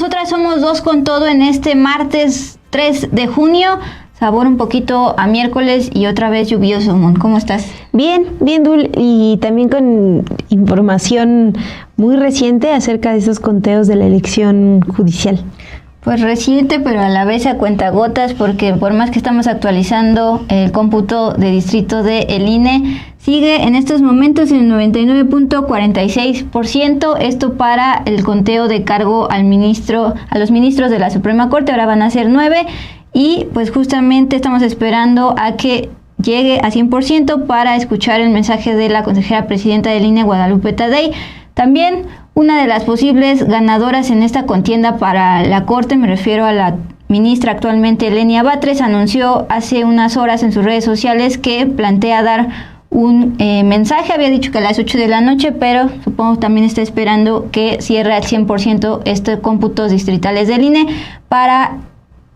nosotras somos Dos con Todo en este martes 3 de junio. Sabor un poquito a miércoles y otra vez lluvioso, Mon. ¿Cómo estás? Bien, Dul, y también con información muy reciente acerca de esos conteos de la elección judicial. Pues reciente, pero a la vez a cuentagotas, porque por más que estamos actualizando el cómputo de distrito del INE, sigue en estos momentos en 99.46%, esto para el conteo de cargo a los ministros de la Suprema Corte, ahora van a ser 9, y pues justamente estamos esperando a que llegue a 100% para escuchar el mensaje de la consejera presidenta del INE, Guadalupe Tadei. También una de las posibles ganadoras en esta contienda para la Corte, me refiero a la ministra actualmente, Lenia Batres, anunció hace unas horas en sus redes sociales que plantea dar un mensaje. Había dicho que a las 8 de la noche, pero supongo también está esperando que cierre al 100% estos cómputos distritales del INE para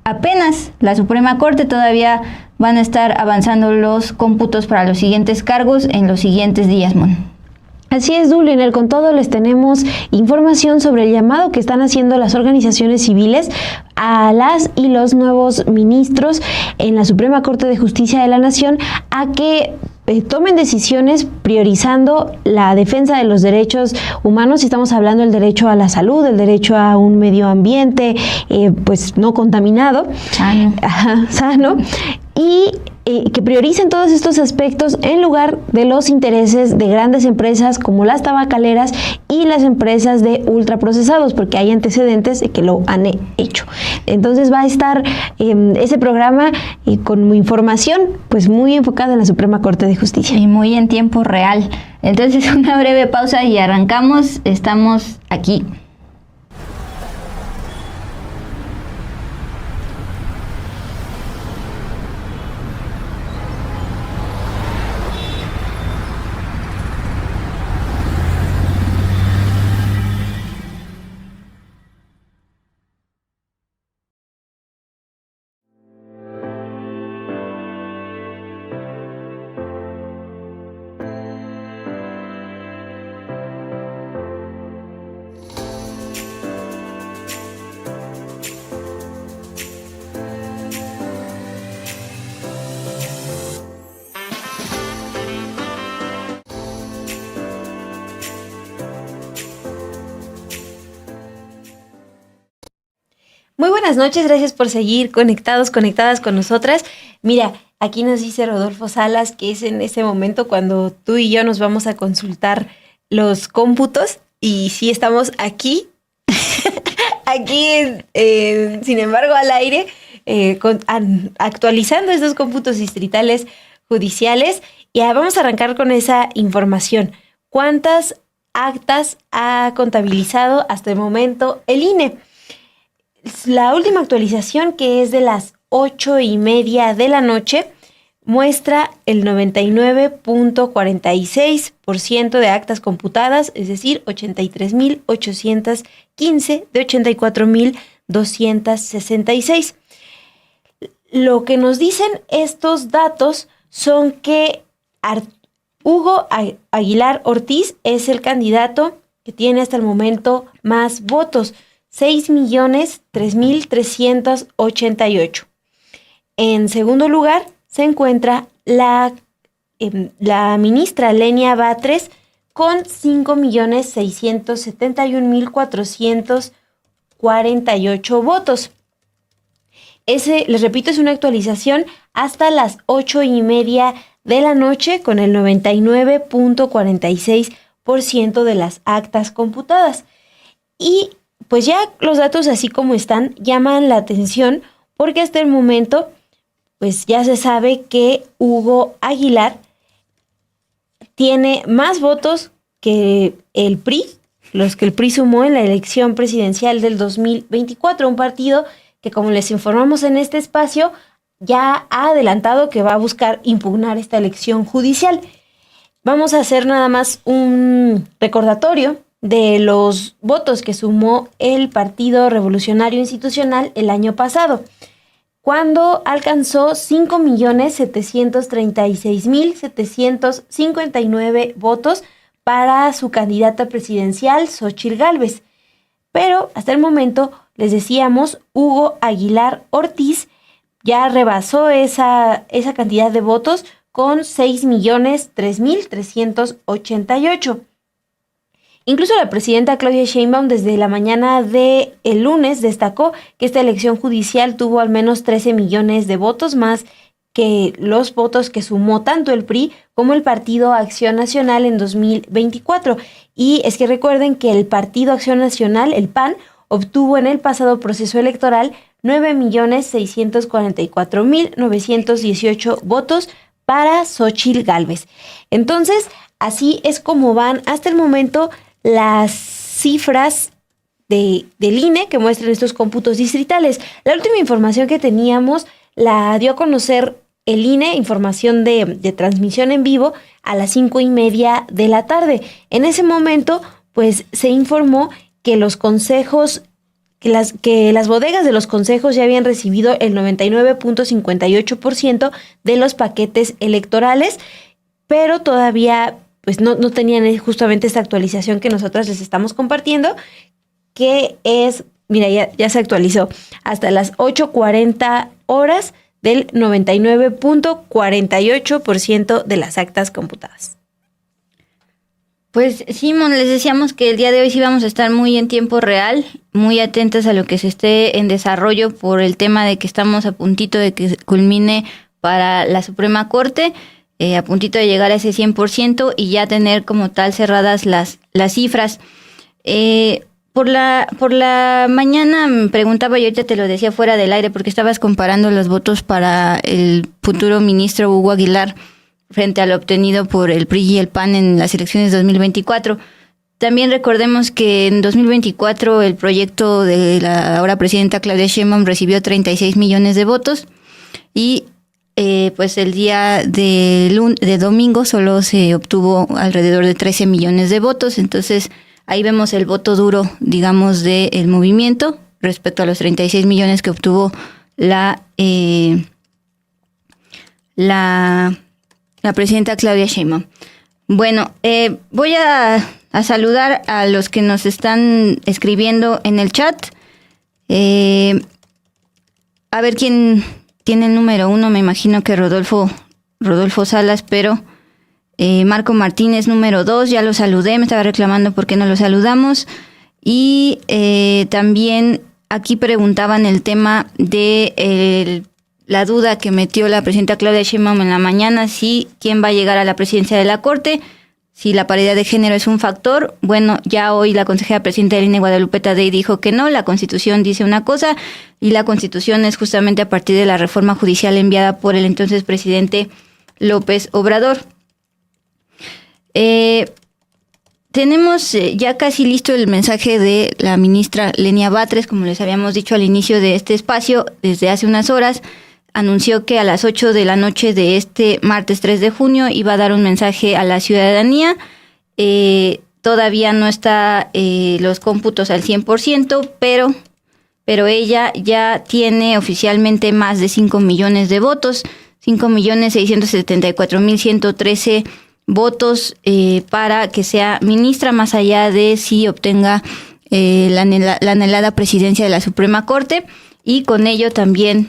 apenas la Suprema Corte. Todavía van a estar avanzando los cómputos para los siguientes cargos en los siguientes días, Mon. Así es, Dul, en el Con Todo les tenemos información sobre el llamado que están haciendo las organizaciones civiles a las y los nuevos ministros en la Suprema Corte de Justicia de la Nación a que tomen decisiones priorizando la defensa de los derechos humanos. Estamos hablando del derecho a la salud, el derecho a un medio ambiente pues no contaminado, sano, y que prioricen todos estos aspectos en lugar de los intereses de grandes empresas como las tabacaleras y las empresas de ultraprocesados, porque hay antecedentes de que lo han hecho. Entonces va a estar ese programa con información pues muy enfocada en la Suprema Corte de Justicia. Y muy en tiempo real. Entonces una breve pausa y arrancamos. Estamos aquí. Muy buenas noches, gracias por seguir conectadas con nosotras. Mira, aquí nos dice Rodolfo Salas que es en ese momento cuando tú y yo nos vamos a consultar los cómputos y sí estamos aquí, sin embargo al aire, actualizando estos cómputos distritales judiciales y vamos a arrancar con esa información. ¿Cuántas actas ha contabilizado hasta el momento el INE? La última actualización, que es de las 8:30 de la noche, muestra el 99.46% de actas computadas, es decir, 83.815 de 84.266. Lo que nos dicen estos datos son que Hugo Aguilar Ortiz es el candidato que tiene hasta el momento más votos, 6.003.388. En segundo lugar se encuentra la ministra Lenia Batres con 5.671.448 votos. Les repito, es una actualización hasta las 8:30 de la noche con el 99.46% de las actas computadas. Y pues ya los datos así como están llaman la atención porque hasta el momento pues ya se sabe que Hugo Aguilar tiene más votos que el PRI, los que el PRI sumó en la elección presidencial del 2024, un partido que, como les informamos en este espacio, ya ha adelantado que va a buscar impugnar esta elección judicial. Vamos a hacer nada más un recordatorio de los votos que sumó el Partido Revolucionario Institucional el año pasado, cuando alcanzó 5.736.759 votos para su candidata presidencial, Xóchitl Gálvez. Pero hasta el momento les decíamos, Hugo Aguilar Ortiz ya rebasó esa cantidad de votos con 6.003.388. Incluso la presidenta Claudia Sheinbaum desde la mañana del lunes destacó que esta elección judicial tuvo al menos 13 millones de votos más que los votos que sumó tanto el PRI como el Partido Acción Nacional en 2024. Y es que recuerden que el Partido Acción Nacional, el PAN, obtuvo en el pasado proceso electoral 9.644.918 votos para Xóchitl Gálvez. Entonces, así es como van hasta el momento las cifras del INE que muestran estos cómputos distritales. La última información que teníamos la dio a conocer el INE, información de transmisión en vivo a las 5:30 de la tarde. En ese momento, pues se informó que los consejos, que las bodegas de los consejos ya habían recibido el 99.58% de los paquetes electorales, pero todavía pues no tenían justamente esta actualización que nosotras les estamos compartiendo, que es, mira, ya se actualizó hasta las 8:40 horas del 99.48% de las actas computadas. Pues Simón, les decíamos que el día de hoy sí vamos a estar muy en tiempo real, muy atentas a lo que se esté en desarrollo por el tema de que estamos a puntito de que culmine para la Suprema Corte, a puntito de llegar a ese 100% y ya tener como tal cerradas las cifras. Por la mañana me preguntaba, y ahorita te lo decía fuera del aire, porque estabas comparando los votos para el futuro ministro Hugo Aguilar frente a lo obtenido por el PRI y el PAN en las elecciones de 2024. También recordemos que en 2024 el proyecto de la ahora presidenta Claudia Sheinbaum recibió 36 millones de votos y pues el día de domingo solo se obtuvo alrededor de 13 millones de votos. Entonces ahí vemos el voto duro, digamos, del movimiento respecto a los 36 millones que obtuvo la presidenta Claudia Sheinbaum. Bueno, voy a saludar a los que nos están escribiendo en el chat. A ver quién tiene el número 1, me imagino que Rodolfo Salas, pero Marco Martínez, número 2, ya lo saludé, me estaba reclamando por qué no lo saludamos. Y también aquí preguntaban el tema de la duda que metió la presidenta Claudia Sheinbaum en la mañana, si quién va a llegar a la presidencia de la Corte, si la paridad de género es un factor. Bueno, ya hoy la consejera presidenta del INE, Guadalupe Tadei, dijo que no, la Constitución dice una cosa, y la Constitución es justamente a partir de la reforma judicial enviada por el entonces presidente López Obrador. Tenemos ya casi listo el mensaje de la ministra Lenia Batres, como les habíamos dicho al inicio de este espacio, desde hace unas horas, anunció que a las 8 de la noche de este martes 3 de junio iba a dar un mensaje a la ciudadanía. Todavía no está los cómputos al 100%, pero ella ya tiene oficialmente más de 5 millones de votos, 5.674.113 votos para que sea ministra, más allá de si obtenga la anhelada presidencia de la Suprema Corte. Y con ello también,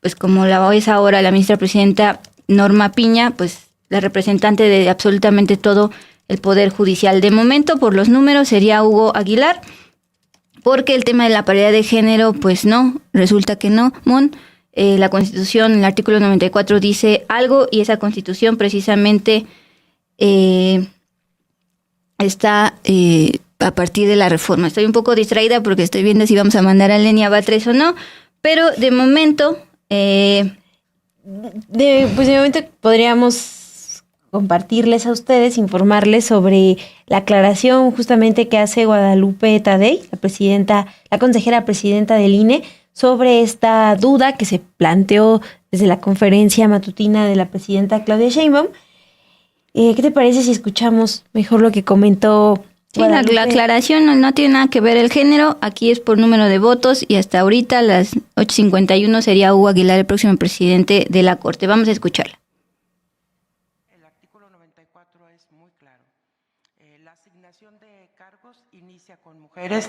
pues como la es ahora la ministra presidenta Norma Piña, pues la representante de absolutamente todo el Poder Judicial. De momento, por los números, sería Hugo Aguilar, porque el tema de la paridad de género, pues no, resulta que no, la Constitución, el artículo 94 dice algo, y esa Constitución precisamente está a partir de la reforma. Estoy un poco distraída porque estoy viendo si vamos a mandar a Lenia Batres o no, pero de momento podríamos compartirles a ustedes, informarles sobre la aclaración justamente que hace Guadalupe Tadei, la consejera presidenta del INE, sobre esta duda que se planteó desde la conferencia matutina de la presidenta Claudia Sheinbaum. ¿Qué te parece si escuchamos mejor lo que comentó Guadalupe? Sí, la aclaración no tiene nada que ver el género, aquí es por número de votos, y hasta ahorita a las 8:51 sería Hugo Aguilar el próximo presidente de la Corte. Vamos a escucharla. El artículo 94 es muy claro. La asignación de cargos inicia con mujeres. mujeres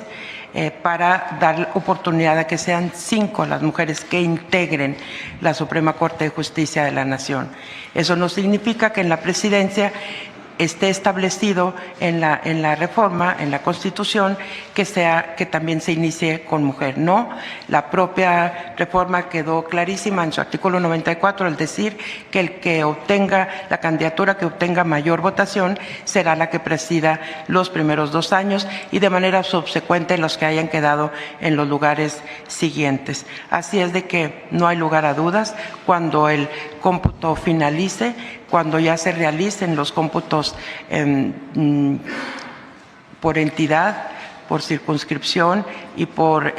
para dar oportunidad a que sean 5 las mujeres que integren la Suprema Corte de Justicia de la Nación. Eso no significa que en la presidencia esté establecido en la reforma, en la Constitución, que también se inicie con mujer. No, la propia reforma quedó clarísima en su artículo 94 al decir que el que obtenga la candidatura que obtenga mayor votación será la que presida los primeros 2 años y de manera subsecuente los que hayan quedado en los lugares siguientes. Así es de que no hay lugar a dudas. Cuando el cómputo finalice, cuando ya se realicen los cómputos por entidad, por circunscripción y por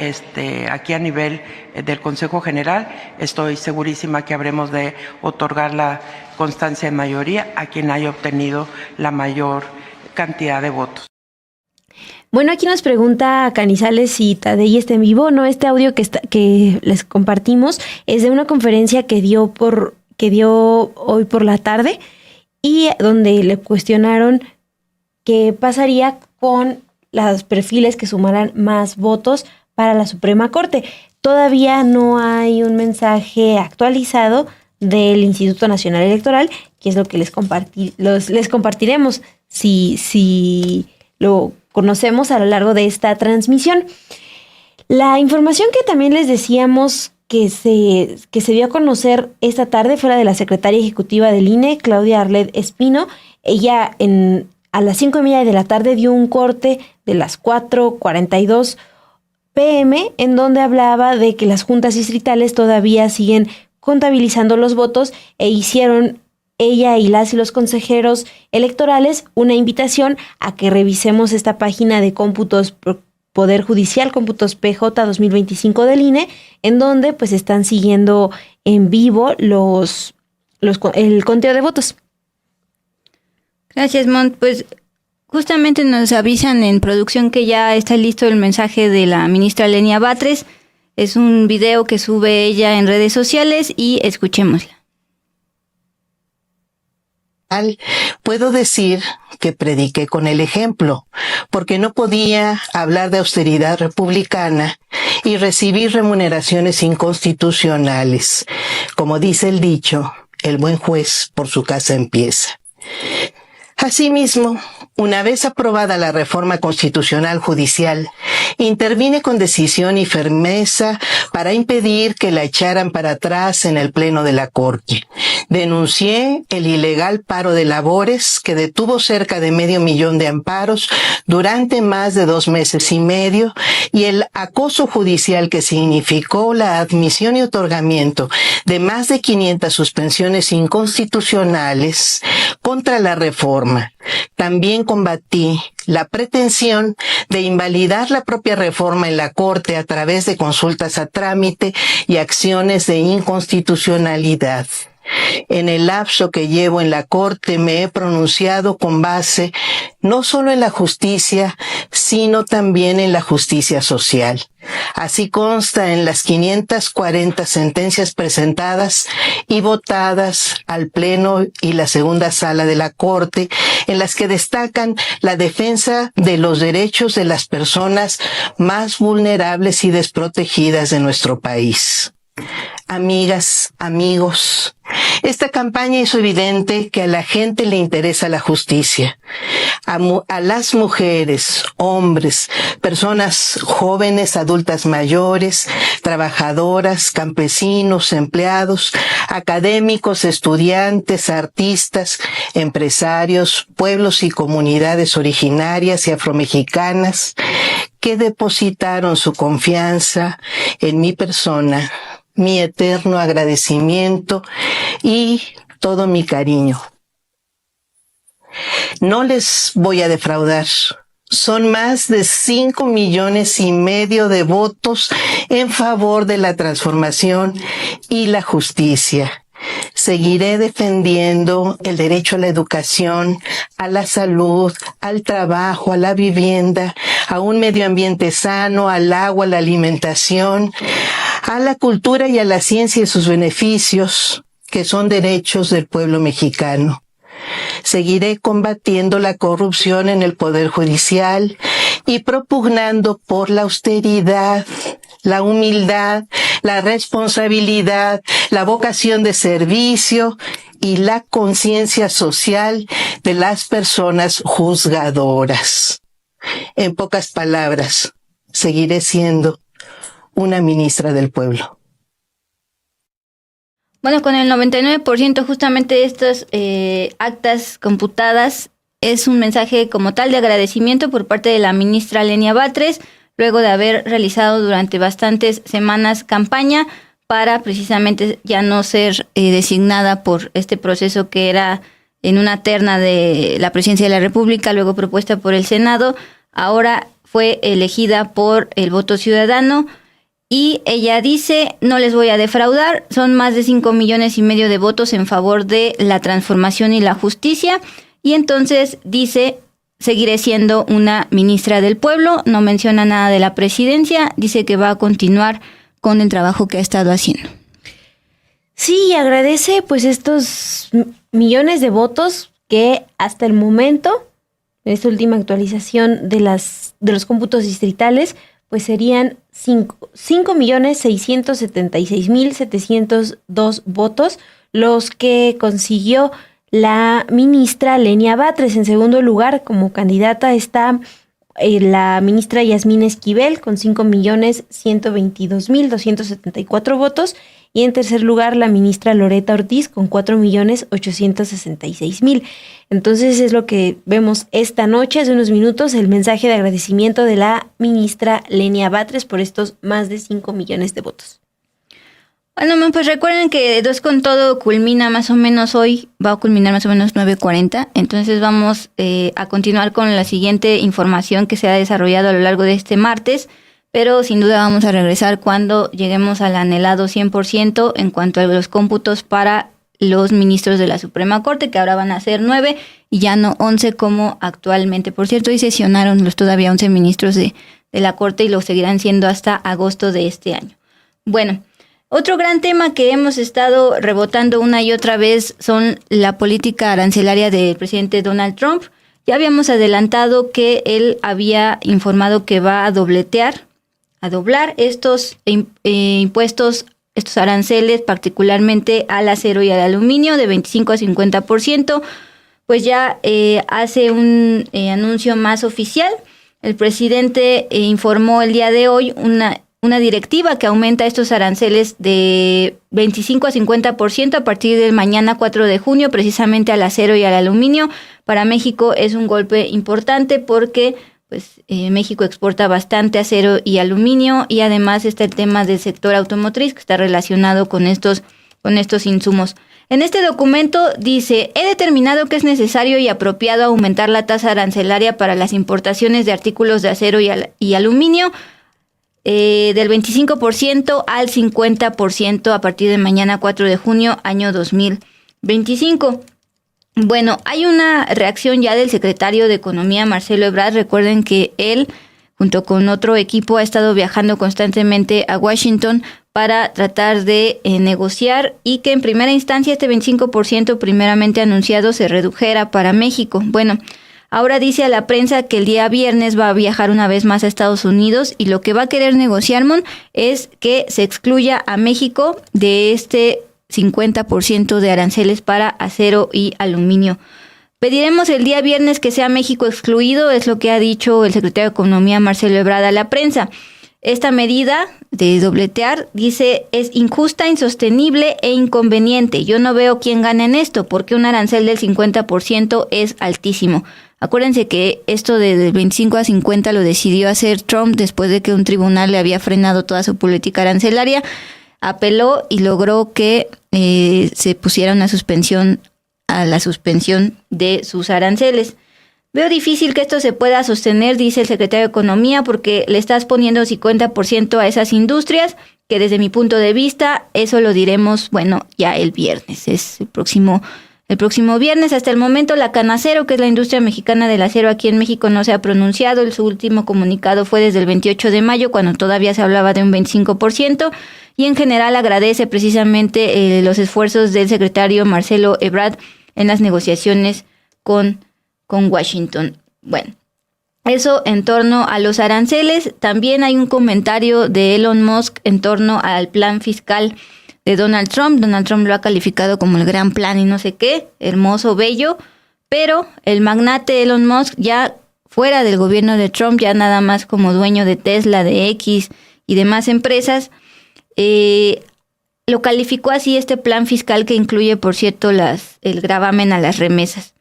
aquí a nivel del Consejo General, estoy segurísima que habremos de otorgar la constancia de mayoría a quien haya obtenido la mayor cantidad de votos. Bueno, aquí nos pregunta Canizales si Tadei está en vivo. No, este audio que les compartimos es de una conferencia que dio hoy por la tarde y donde le cuestionaron qué pasaría con los perfiles que sumaran más votos para la Suprema Corte. Todavía no hay un mensaje actualizado del Instituto Nacional Electoral, que es lo que les compartiremos si lo conocemos a lo largo de esta transmisión. La información que también les decíamos que se dio a conocer esta tarde fue la de la secretaria ejecutiva del INE, Claudia Arlet Espino. Ella a las 5:30 de la tarde dio un corte de las 4:42 p.m. en donde hablaba de que las juntas distritales todavía siguen contabilizando los votos e hicieron ella y los consejeros electorales una invitación a que revisemos esta página de cómputos Poder Judicial, cómputos PJ 2025 del INE, en donde pues están siguiendo en vivo el conteo de votos. Gracias, Mont. Pues justamente nos avisan en producción que ya está listo el mensaje de la ministra Lenia Batres. Es un video que sube ella en redes sociales y escuchémosla. Puedo decir que prediqué con el ejemplo, porque no podía hablar de austeridad republicana y recibir remuneraciones inconstitucionales. Como dice el dicho, el buen juez por su casa empieza. Asimismo, una vez aprobada la reforma constitucional judicial, intervine con decisión y firmeza para impedir que la echaran para atrás en el Pleno de la Corte. Denuncié el ilegal paro de labores que detuvo cerca de 500,000 de amparos durante más de 2 meses y medio y el acoso judicial que significó la admisión y otorgamiento de más de 500 suspensiones inconstitucionales contra la reforma. También combatí la pretensión de invalidar la propia reforma en la Corte a través de consultas a trámite y acciones de inconstitucionalidad. En el lapso que llevo en la Corte me he pronunciado con base no solo en la justicia, sino también en la justicia social. Así consta en las 540 sentencias presentadas y votadas al Pleno y la segunda sala de la Corte, en las que destacan la defensa de los derechos de las personas más vulnerables y desprotegidas de nuestro país. Amigas, amigos, esta campaña hizo evidente que a la gente le interesa la justicia. A las mujeres, hombres, personas jóvenes, adultas mayores, trabajadoras, campesinos, empleados, académicos, estudiantes, artistas, empresarios, pueblos y comunidades originarias y afromexicanas que depositaron su confianza en mi persona, mi eterno agradecimiento y todo mi cariño. No les voy a defraudar. Son más de 5,5 millones de votos en favor de la transformación y la justicia. Seguiré defendiendo el derecho a la educación, a la salud, al trabajo, a la vivienda, a un medio ambiente sano, al agua, a la alimentación, a la cultura y a la ciencia y sus beneficios, que son derechos del pueblo mexicano. Seguiré combatiendo la corrupción en el Poder Judicial y propugnando por la austeridad, la humildad, la responsabilidad, la vocación de servicio y la conciencia social de las personas juzgadoras. En pocas palabras, seguiré siendo una ministra del pueblo. Bueno, con el 99% justamente de estas actas computadas es un mensaje como tal de agradecimiento por parte de la ministra Lenia Batres, luego de haber realizado durante bastantes semanas campaña para precisamente ya no ser designada por este proceso que era en una terna de la Presidencia de la República, luego propuesta por el Senado. Ahora fue elegida por el voto ciudadano y ella dice: no les voy a defraudar, son más de 5,5 millones de votos en favor de la transformación y la justicia. Y entonces dice: seguiré siendo una ministra del pueblo. No menciona nada de la presidencia, dice que va a continuar con el trabajo que ha estado haciendo. Sí, agradece pues estos millones de votos que hasta el momento, en esta última actualización de los cómputos distritales, pues serían 5,676,702 votos los que consiguió la ministra Lenia Batres. En segundo lugar, como candidata, está la ministra Yasmín Esquivel con 5,122,274 votos. Y en tercer lugar, la ministra Loreta Ortiz con 4,866,000. Entonces es lo que vemos esta noche, hace unos minutos, el mensaje de agradecimiento de la ministra Lenia Batres por estos más de 5 millones de votos. Bueno, pues recuerden que Dos con Todo culmina más o menos hoy, va a culminar más o menos 9:40. Entonces vamos a continuar con la siguiente información que se ha desarrollado a lo largo de este martes. Pero sin duda vamos a regresar cuando lleguemos al anhelado 100% en cuanto a los cómputos para los ministros de la Suprema Corte, que ahora van a ser 9 y ya no 11 como actualmente. Por cierto, hoy sesionaron los todavía 11 ministros de la Corte y lo seguirán siendo hasta agosto de este año. Bueno, otro gran tema que hemos estado rebotando una y otra vez son la política arancelaria del presidente Donald Trump. Ya habíamos adelantado que él había informado que va a doblar estos impuestos, estos aranceles, particularmente al acero y al aluminio, de 25 a 50%, pues ya hace un anuncio más oficial. El presidente informó el día de hoy una directiva que aumenta estos aranceles de 25 a 50% a partir del mañana 4 de junio, precisamente al acero y al aluminio. Para México es un golpe importante porque México exporta bastante acero y aluminio, y además está el tema del sector automotriz que está relacionado con estos insumos. En este documento dice: he determinado que es necesario y apropiado aumentar la tasa arancelaria para las importaciones de artículos de acero y aluminio del 25% al 50% a partir de mañana 4 de junio, año 2025. Bueno, hay una reacción ya del secretario de Economía, Marcelo Ebrard. Recuerden que él, junto con otro equipo, ha estado viajando constantemente a Washington para tratar de negociar y que en primera instancia este 25% primeramente anunciado se redujera para México. Bueno, ahora dice a la prensa que el día viernes va a viajar una vez más a Estados Unidos y lo que va a querer negociar, es que se excluya a México de este 50% de aranceles para acero y aluminio. Pediremos el día viernes que sea México excluido, es lo que ha dicho el secretario de Economía, Marcelo Ebrard, a la prensa. Esta medida de dobletear, dice, es injusta, insostenible e inconveniente. Yo no veo quién gana en esto, porque un arancel del 50% es altísimo. Acuérdense que esto de 25 a 50 lo decidió hacer Trump después de que un tribunal le había frenado toda su política arancelaria. Apeló y logró que se pusiera una suspensión a la suspensión de sus aranceles. Veo difícil que esto se pueda sostener, dice el secretario de Economía, porque le estás poniendo 50% a esas industrias, que desde mi punto de vista, eso lo diremos, ya el viernes, es el próximo viernes. Hasta el momento la Canacero, que es la industria mexicana del acero aquí en México, no se ha pronunciado. Su último comunicado fue desde el 28 de mayo, cuando todavía se hablaba de un 25%. Y en general agradece precisamente los esfuerzos del secretario Marcelo Ebrard en las negociaciones con Washington. Bueno, Eso en torno a los aranceles. También hay un comentario de Elon Musk en torno al plan fiscal de Donald Trump. Donald Trump lo ha calificado como el gran plan y no sé qué, hermoso, bello, pero el magnate Elon Musk, ya fuera del gobierno de Trump, ya nada más como dueño de Tesla, de X y demás empresas, lo calificó así este plan fiscal, que incluye, por cierto, el gravamen a las remesas.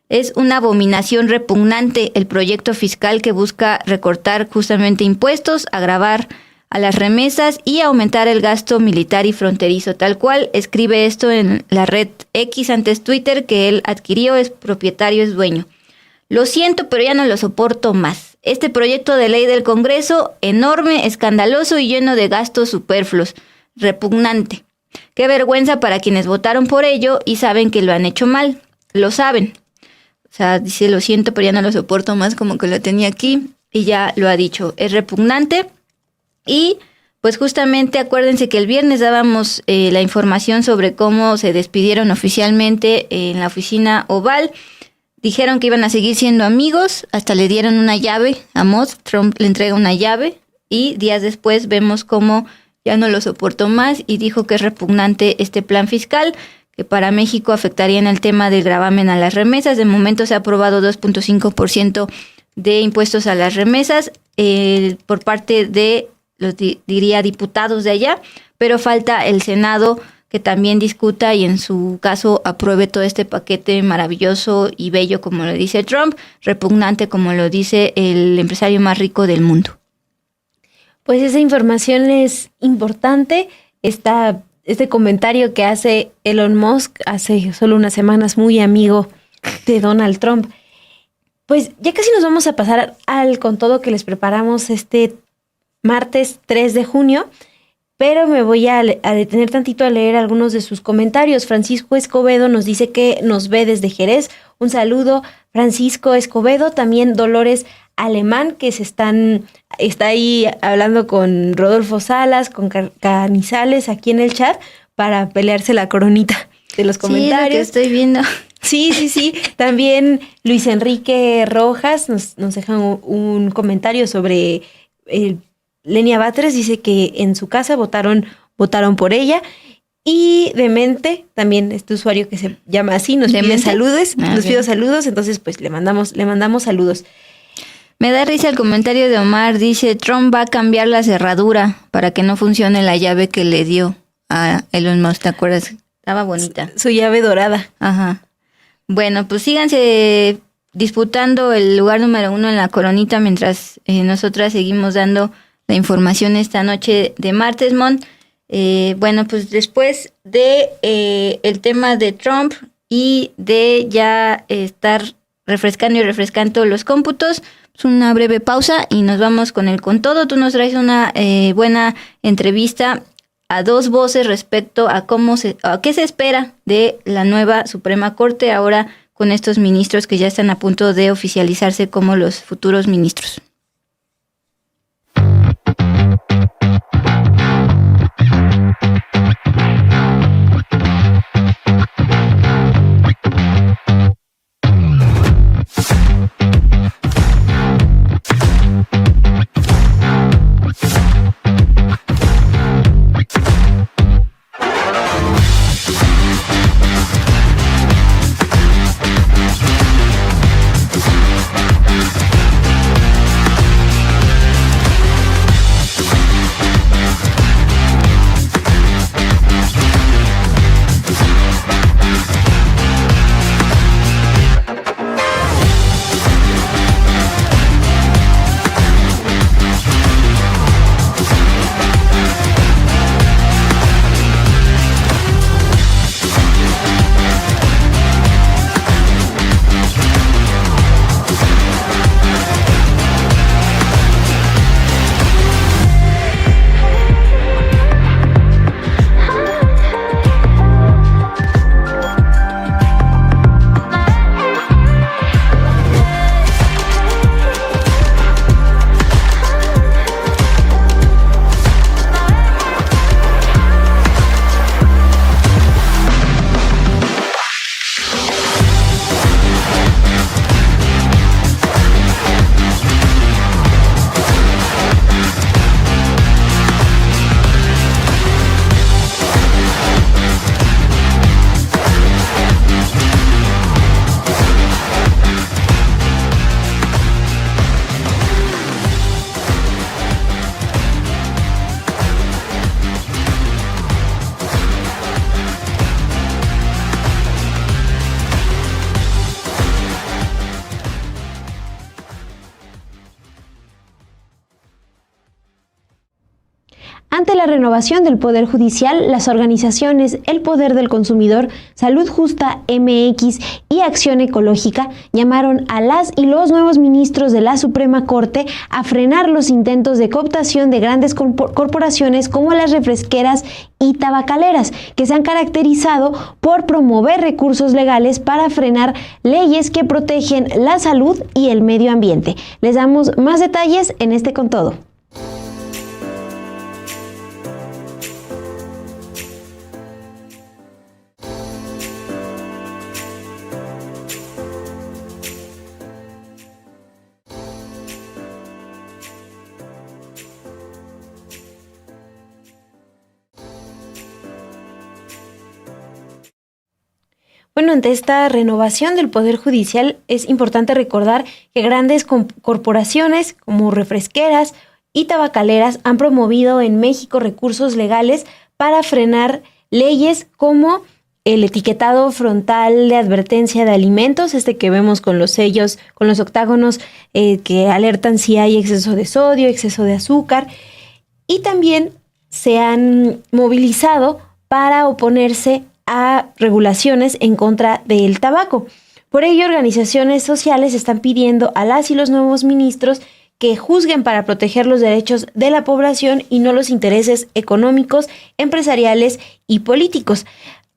Es una abominación repugnante el proyecto fiscal que busca recortar justamente impuestos, agravar a las remesas y aumentar el gasto militar y fronterizo. Tal cual escribe esto en la red X, antes Twitter, que él adquirió, es propietario, es dueño. Lo siento, pero ya no lo soporto más. Este proyecto de ley del Congreso, enorme, escandaloso y lleno de gastos superfluos. Repugnante. Qué vergüenza para quienes votaron por ello y saben que lo han hecho mal. Lo saben. O sea, dice, lo siento, pero ya no lo soporto más, como que lo tenía aquí y ya lo ha dicho. Es repugnante. Y pues justamente acuérdense que el viernes dábamos la información sobre cómo se despidieron oficialmente en la oficina Oval. Dijeron que iban a seguir siendo amigos, hasta le dieron una llave a Musk. Trump le entrega una llave y días después vemos cómo ya no lo soportó más y dijo que es repugnante este plan fiscal, que para México afectaría en el tema del gravamen a las remesas. De momento se ha aprobado 2.5% de impuestos a las remesas por parte de los, diría, diputados de allá, pero falta el Senado que también discuta y en su caso apruebe todo este paquete maravilloso y bello, como lo dice Trump, repugnante, como lo dice el empresario más rico del mundo. Pues esa información es importante. Este comentario que hace Elon Musk hace solo unas semanas, muy amigo de Donald Trump. Pues ya casi nos vamos a pasar con todo que les preparamos este martes 3 de junio, pero me voy a detener tantito a leer algunos de sus comentarios. Francisco Escobedo nos dice que nos ve desde Jerez. Un saludo, Francisco Escobedo. También Dolores Alemán, que está ahí hablando con Rodolfo Salas, con Canizales aquí en el chat para pelearse la coronita de los comentarios. Sí, lo que estoy viendo. Sí. También Luis Enrique Rojas nos deja un comentario sobre Lenia Batres. Dice que en su casa votaron por ella. Y Demente, también este usuario que se llama así, nos pide saludos. Nos pide saludos, entonces pues le mandamos saludos. Me da risa el comentario de Omar. Dice, Trump va a cambiar la cerradura para que no funcione la llave que le dio a Elon Musk. ¿Te acuerdas? Estaba bonita. Su llave dorada. Ajá. Bueno, pues síganse disputando el lugar número 1 en la coronita mientras nosotras seguimos dando la información esta noche de martes, Mon. Bueno, pues después de el tema de Trump y de ya estar refrescando los cómputos, una breve pausa y nos vamos con todo. Tú nos traes una buena entrevista a dos voces respecto a qué se espera de la nueva Suprema Corte ahora con estos ministros que ya están a punto de oficializarse como los futuros ministros. ante la renovación del Poder Judicial, las organizaciones El Poder del Consumidor, Salud Justa MX y Acción Ecológica llamaron a las y los nuevos ministros de la Suprema Corte a frenar los intentos de cooptación de grandes corporaciones como las refresqueras y tabacaleras, que se han caracterizado por promover recursos legales para frenar leyes que protegen la salud y el medio ambiente. Les damos más detalles en este Con Todo. Bueno, ante esta renovación del Poder Judicial es importante recordar que grandes corporaciones como refresqueras y tabacaleras han promovido en México recursos legales para frenar leyes como el etiquetado frontal de advertencia de alimentos, que vemos con los sellos, con los octágonos que alertan si hay exceso de sodio, exceso de azúcar, y también se han movilizado para oponerse a regulaciones en contra del tabaco. Por ello, organizaciones sociales están pidiendo a las y los nuevos ministros que juzguen para proteger los derechos de la población y no los intereses económicos, empresariales y políticos.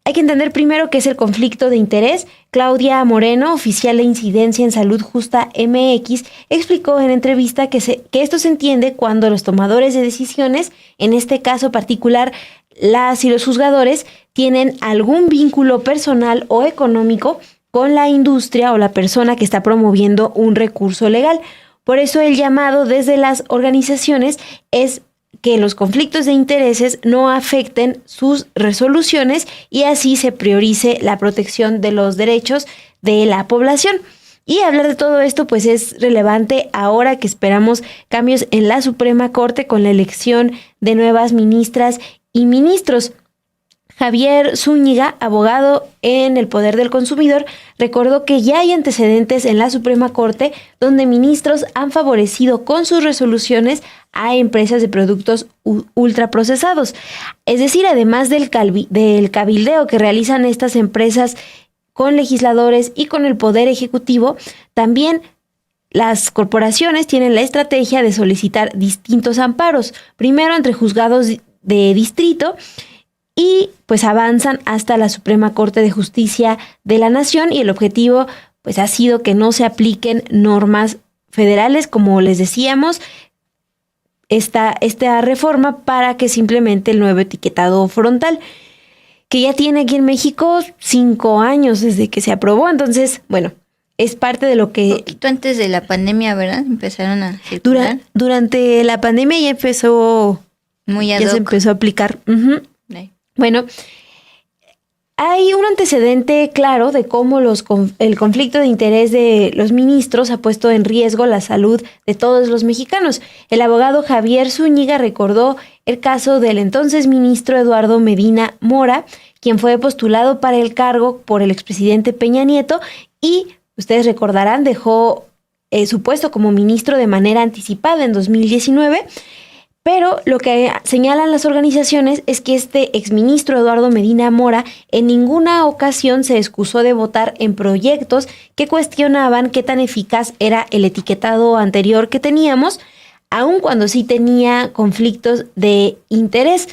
Hay que entender primero qué es el conflicto de interés. Claudia Moreno, oficial de incidencia en Salud Justa MX, explicó en entrevista que esto se entiende cuando los tomadores de decisiones, en este caso particular las y los juzgadores, tienen algún vínculo personal o económico con la industria o la persona que está promoviendo un recurso legal. Por eso el llamado desde las organizaciones es que los conflictos de intereses no afecten sus resoluciones y así se priorice la protección de los derechos de la población. Y hablar de todo esto pues es relevante ahora que esperamos cambios en la Suprema Corte con la elección de nuevas ministras y ministros. Javier Zúñiga, abogado en El Poder del Consumidor, recordó que ya hay antecedentes en la Suprema Corte donde ministros han favorecido con sus resoluciones a empresas de productos ultraprocesados. Es decir, además del cabildeo que realizan estas empresas con legisladores y con el Poder Ejecutivo, también las corporaciones tienen la estrategia de solicitar distintos amparos, primero entre juzgados de distrito y pues avanzan hasta la Suprema Corte de Justicia de la Nación, y el objetivo pues ha sido que no se apliquen normas federales, como les decíamos, esta reforma para que simplemente el nuevo etiquetado frontal, que ya tiene aquí en México 5 años desde que se aprobó. Entonces, bueno, es parte de lo que... Un poquito antes de la pandemia, ¿verdad? Empezaron a circular. Durante la pandemia ya empezó... Muy ad hoc. Ya se empezó a aplicar. Uh-huh. Bueno, hay un antecedente claro de cómo el conflicto de interés de los ministros ha puesto en riesgo la salud de todos los mexicanos. El abogado Javier Zúñiga recordó el caso del entonces ministro Eduardo Medina Mora, quien fue postulado para el cargo por el expresidente Peña Nieto y, ustedes recordarán, dejó su puesto como ministro de manera anticipada en 2019. Pero lo que señalan las organizaciones es que este exministro Eduardo Medina Mora en ninguna ocasión se excusó de votar en proyectos que cuestionaban qué tan eficaz era el etiquetado anterior que teníamos, aun cuando sí tenía conflictos de interés,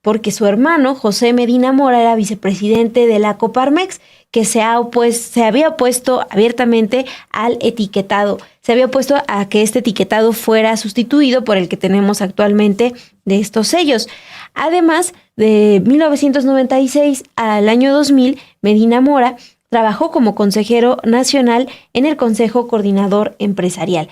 porque su hermano José Medina Mora era vicepresidente de la Coparmex, que se había opuesto abiertamente al etiquetado. Se había opuesto a que este etiquetado fuera sustituido por el que tenemos actualmente de estos sellos. Además, de 1996 al año 2000, Medina Mora trabajó como consejero nacional en el Consejo Coordinador Empresarial.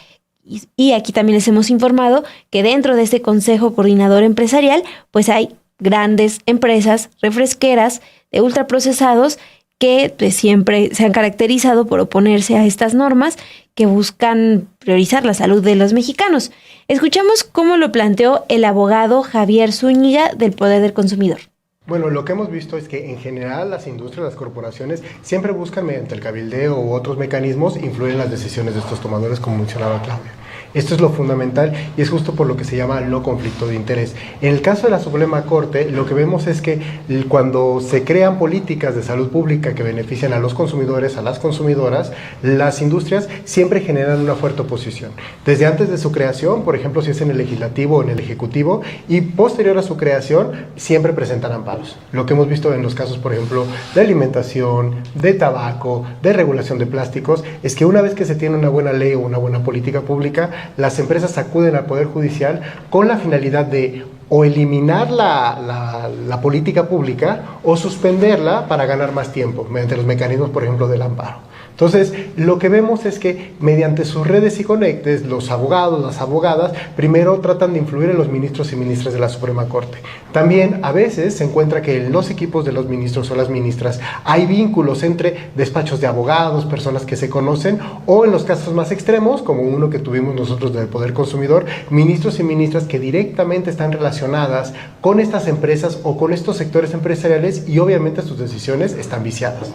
Y aquí también les hemos informado que dentro de este Consejo Coordinador Empresarial, pues hay grandes empresas refresqueras de ultraprocesados que pues, siempre se han caracterizado por oponerse a estas normas que buscan priorizar la salud de los mexicanos. Escuchamos cómo lo planteó el abogado Javier Zúñiga del Poder del Consumidor. Bueno, lo que hemos visto es que en general las industrias, las corporaciones siempre buscan mediante el cabildeo u otros mecanismos influir en las decisiones de estos tomadores, como mencionaba Claudia. Esto es lo fundamental y es justo por lo que se llama no conflicto de interés. En el caso de la Suprema Corte, lo que vemos es que cuando se crean políticas de salud pública que benefician a los consumidores, a las consumidoras, las industrias siempre generan una fuerte oposición. Desde antes de su creación, por ejemplo, si es en el legislativo o en el ejecutivo, y posterior a su creación, siempre presentan amparos. Lo que hemos visto en los casos, por ejemplo, de alimentación, de tabaco, de regulación de plásticos, es que una vez que se tiene una buena ley o una buena política pública, las empresas acuden al Poder Judicial con la finalidad de o eliminar la política pública o suspenderla para ganar más tiempo, mediante los mecanismos, por ejemplo, del amparo. Entonces, lo que vemos es que mediante sus redes y conectes, los abogados, las abogadas, primero tratan de influir en los ministros y ministras de la Suprema Corte. También, a veces, se encuentra que en los equipos de los ministros o las ministras hay vínculos entre despachos de abogados, personas que se conocen, o en los casos más extremos, como uno que tuvimos nosotros del Poder Consumidor, ministros y ministras que directamente están relacionadas con estas empresas o con estos sectores empresariales y obviamente sus decisiones están viciadas.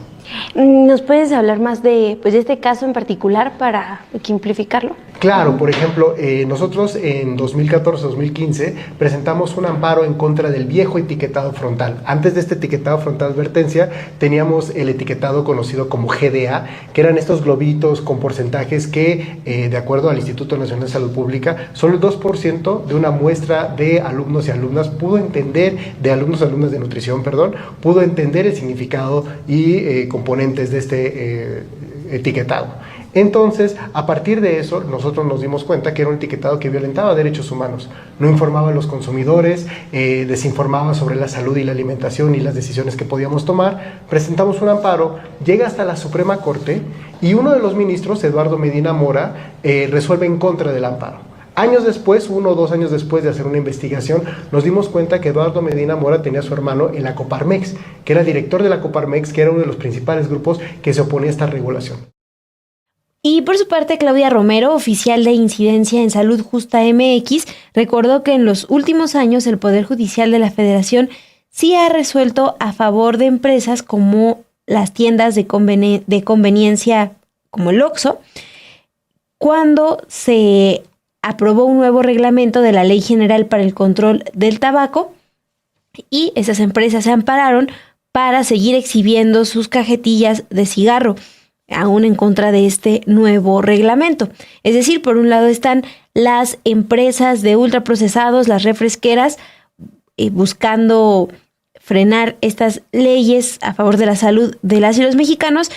¿Nos puedes hablar más de este caso en particular para ejemplificarlo? Claro, por ejemplo, nosotros en 2014-2015 presentamos un amparo en contra del viejo etiquetado frontal. Antes de este etiquetado frontal advertencia, teníamos el etiquetado conocido como GDA, que eran estos globitos con porcentajes que, de acuerdo al Instituto Nacional de Salud Pública, solo el 2% de una muestra de alumnos y alumnas pudo entender, de alumnos y alumnas de nutrición, pudo entender el significado y componentes de este etiquetado. Entonces, a partir de eso, nosotros nos dimos cuenta que era un etiquetado que violentaba derechos humanos. No informaba a los consumidores, desinformaba sobre la salud y la alimentación y las decisiones que podíamos tomar. Presentamos un amparo, llega hasta la Suprema Corte y uno de los ministros, Eduardo Medina Mora, resuelve en contra del amparo. Años después, 1 o 2 años después de hacer una investigación, nos dimos cuenta que Eduardo Medina Mora tenía a su hermano en la Coparmex, que era director de la Coparmex, que era uno de los principales grupos que se oponía a esta regulación. Y por su parte, Claudia Romero, oficial de Incidencia en Salud Justa MX, recordó que en los últimos años el Poder Judicial de la Federación sí ha resuelto a favor de empresas como las tiendas de conveniencia como el Oxxo, cuando se aprobó un nuevo reglamento de la Ley General para el Control del Tabaco y esas empresas se ampararon para seguir exhibiendo sus cajetillas de cigarro, aún en contra de este nuevo reglamento. Es decir, por un lado están las empresas de ultraprocesados, las refresqueras, buscando frenar estas leyes a favor de la salud de las y los mexicanos,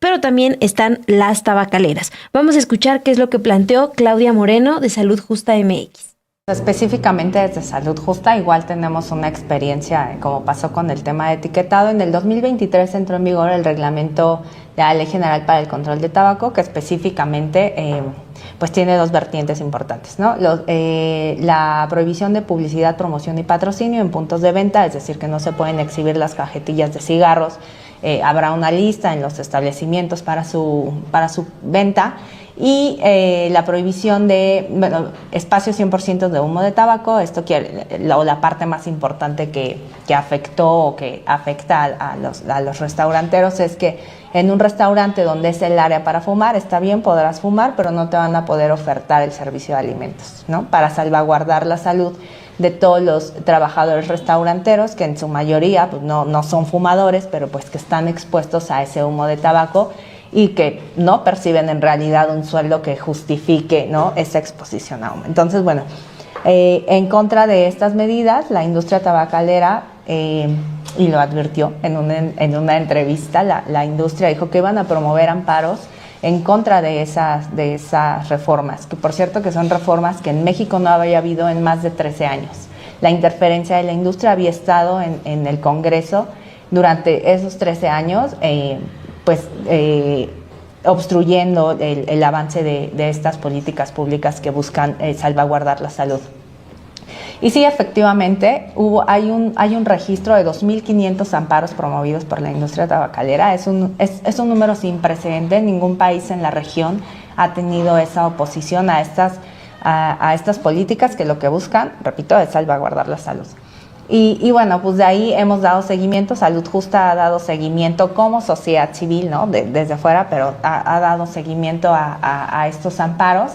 pero también están las tabacaleras. Vamos a escuchar qué es lo que planteó Claudia Moreno de Salud Justa MX. Específicamente desde Salud Justa, igual tenemos una experiencia, como pasó con el tema de etiquetado. En el 2023 entró en vigor el reglamento de la Ley General para el Control de Tabaco, que específicamente pues tiene 2 vertientes importantes, ¿no? La prohibición de publicidad, promoción y patrocinio en puntos de venta, es decir, que no se pueden exhibir las cajetillas de cigarros. Habrá una lista en los establecimientos para su venta. Y la prohibición de espacios 100% de humo de tabaco. Esto la parte más importante que afectó o que afecta a los restauranteros es que en un restaurante donde es el área para fumar, está bien, podrás fumar, pero no te van a poder ofertar el servicio de alimentos, ¿no? Para salvaguardar la salud de todos los trabajadores restauranteros, que en su mayoría pues, no son fumadores, pero pues que están expuestos a ese humo de tabaco y que no perciben en realidad un sueldo que justifique, ¿no?, esa exposición a humo. Entonces, bueno, en contra de estas medidas, la industria tabacalera, y lo advirtió en una entrevista, la industria dijo que iban a promover amparos en contra de esas reformas, que por cierto que son reformas que en México no había habido en más de 13 años. La interferencia de la industria había estado en el Congreso durante esos 13 años, obstruyendo el avance de estas políticas públicas que buscan salvaguardar la salud. Y sí, efectivamente, hay un registro de 2.500 amparos promovidos por la industria tabacalera. Es un número sin precedente. Ningún país en la región ha tenido esa oposición a estas políticas que lo que buscan, repito, es salvaguardar la salud. Y bueno, pues de ahí hemos dado seguimiento. Salud Justa ha dado seguimiento como sociedad civil, ¿no? Desde fuera, pero ha dado seguimiento a estos amparos.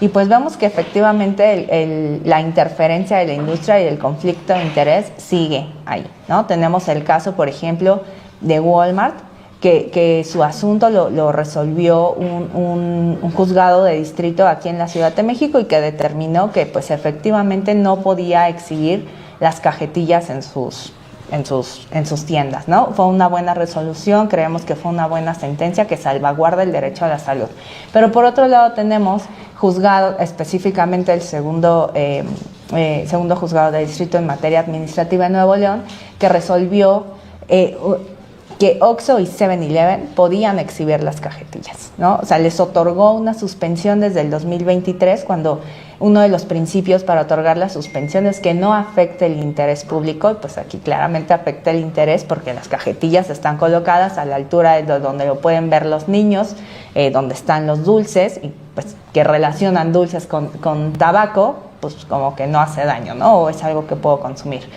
Y pues vemos que efectivamente la interferencia de la industria y el conflicto de interés sigue ahí, ¿no? Tenemos el caso, por ejemplo, de Walmart, que su asunto lo resolvió un juzgado de distrito aquí en la Ciudad de México y que determinó que pues efectivamente no podía exhibir las cajetillas en sus tiendas, ¿no? Fue una buena resolución, creemos que fue una buena sentencia que salvaguarda el derecho a la salud. Pero por otro lado tenemos juzgado, específicamente el segundo juzgado de distrito en materia administrativa de Nuevo León, que resolvió que Oxxo y 7-Eleven podían exhibir las cajetillas, ¿no? O sea, les otorgó una suspensión desde el 2023, cuando uno de los principios para otorgar la suspensión es que no afecte el interés público, y pues aquí claramente afecta el interés porque las cajetillas están colocadas a la altura de donde lo pueden ver los niños, donde están los dulces, y pues que relacionan dulces con tabaco, pues como que no hace daño, ¿no? O es algo que puedo consumir.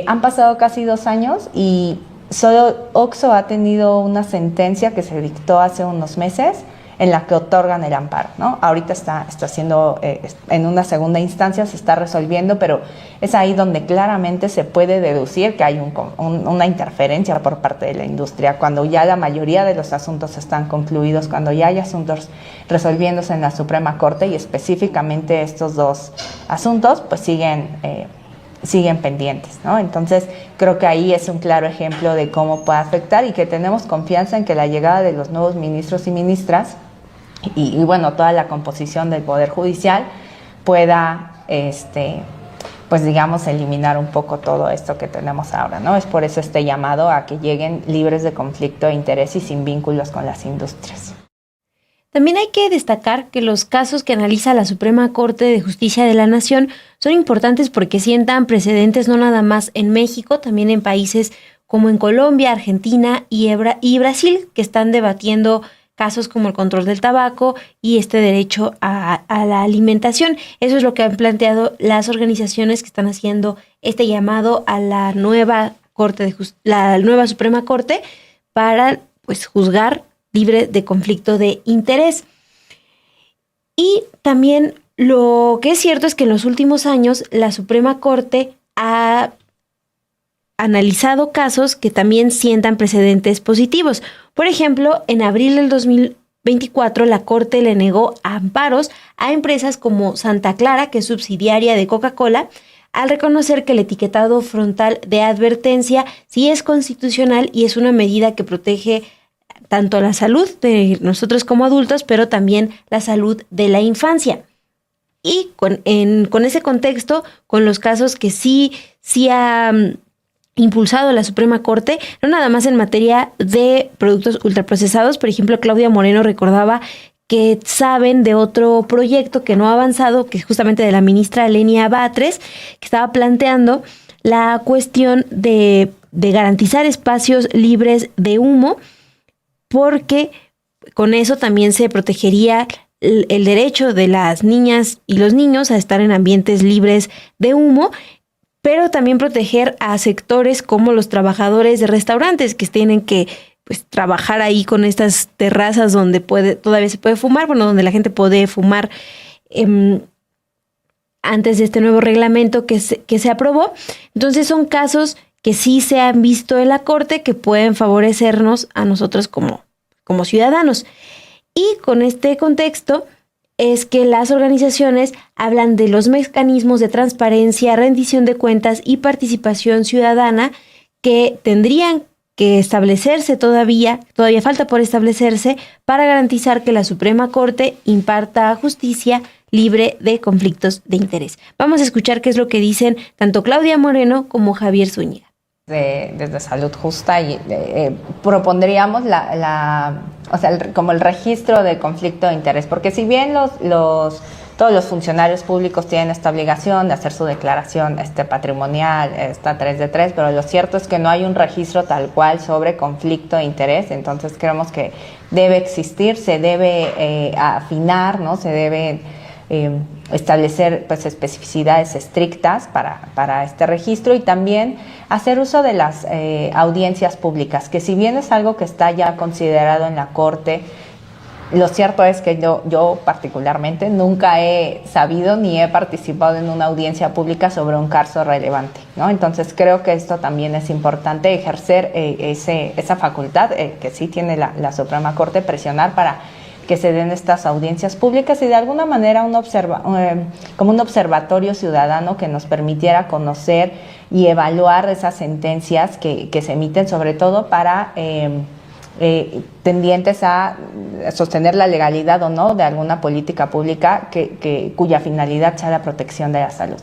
Han pasado casi 2 años y solo Oxxo ha tenido una sentencia que se dictó hace unos meses en la que otorgan el amparo, ¿no? Ahorita está haciendo, en una segunda instancia se está resolviendo, pero es ahí donde claramente se puede deducir que hay una interferencia por parte de la industria, cuando ya la mayoría de los asuntos están concluidos, cuando ya hay asuntos resolviéndose en la Suprema Corte, y específicamente estos 2 asuntos pues siguen pendientes, ¿no? Entonces creo que ahí es un claro ejemplo de cómo puede afectar, y que tenemos confianza en que la llegada de los nuevos ministros y ministras y bueno, toda la composición del Poder Judicial pueda, pues digamos, eliminar un poco todo esto que tenemos ahora, ¿no? Es por eso este llamado a que lleguen libres de conflicto de interés y sin vínculos con las industrias. También hay que destacar que los casos que analiza la Suprema Corte de Justicia de la Nación son importantes porque sientan precedentes no nada más en México, también en países como en Colombia, Argentina y Brasil, que están debatiendo casos como el control del tabaco y este derecho a la alimentación. Eso es lo que han planteado las organizaciones que están haciendo este llamado a la nueva Suprema Corte para pues juzgar libre de conflicto de interés. Y también lo que es cierto es que en los últimos años la Suprema Corte ha analizado casos que también sientan precedentes positivos. Por ejemplo, en abril del 2024 la Corte le negó amparos a empresas como Santa Clara, que es subsidiaria de Coca-Cola, al reconocer que el etiquetado frontal de advertencia sí es constitucional y es una medida que protege tanto la salud de nosotros como adultos, pero también la salud de la infancia. Y con ese contexto, con los casos que sí ha impulsado la Suprema Corte, no nada más en materia de productos ultraprocesados. Por ejemplo, Claudia Moreno recordaba que saben de otro proyecto que no ha avanzado, que es justamente de la ministra Lenia Batres, que estaba planteando la cuestión de garantizar espacios libres de humo, porque con eso también se protegería el derecho de las niñas y los niños a estar en ambientes libres de humo, pero también proteger a sectores como los trabajadores de restaurantes que tienen que pues trabajar ahí con estas terrazas donde todavía se puede fumar, bueno, donde la gente puede fumar antes de este nuevo reglamento que se aprobó. Entonces son casos que sí se han visto en la Corte que pueden favorecernos a nosotros como ciudadanos. Y con este contexto es que las organizaciones hablan de los mecanismos de transparencia, rendición de cuentas y participación ciudadana que tendrían que establecerse todavía falta por establecerse para garantizar que la Suprema Corte imparta justicia libre de conflictos de interés. Vamos a escuchar qué es lo que dicen tanto Claudia Moreno como Javier Zúñiga. Desde Salud Justa y propondríamos como el registro de conflicto de interés, porque si bien todos los funcionarios públicos tienen esta obligación de hacer su declaración patrimonial, esta 3 de 3, pero lo cierto es que no hay un registro tal cual sobre conflicto de interés. Entonces creemos que debe existir, se debe afinar, ¿no? Se debe establecer pues especificidades estrictas para este registro, y también hacer uso de las audiencias públicas, que si bien es algo que está ya considerado en la Corte, Lo cierto es que yo particularmente nunca he sabido ni he participado en una audiencia pública sobre un caso relevante, ¿no? Entonces creo que esto también es importante, ejercer esa facultad que sí tiene la Suprema Corte, presionar para que se den estas audiencias públicas y de alguna manera como un observatorio ciudadano que nos permitiera conocer y evaluar esas sentencias que se emiten, sobre todo para tendientes a sostener la legalidad o no de alguna política pública cuya finalidad sea la protección de la salud.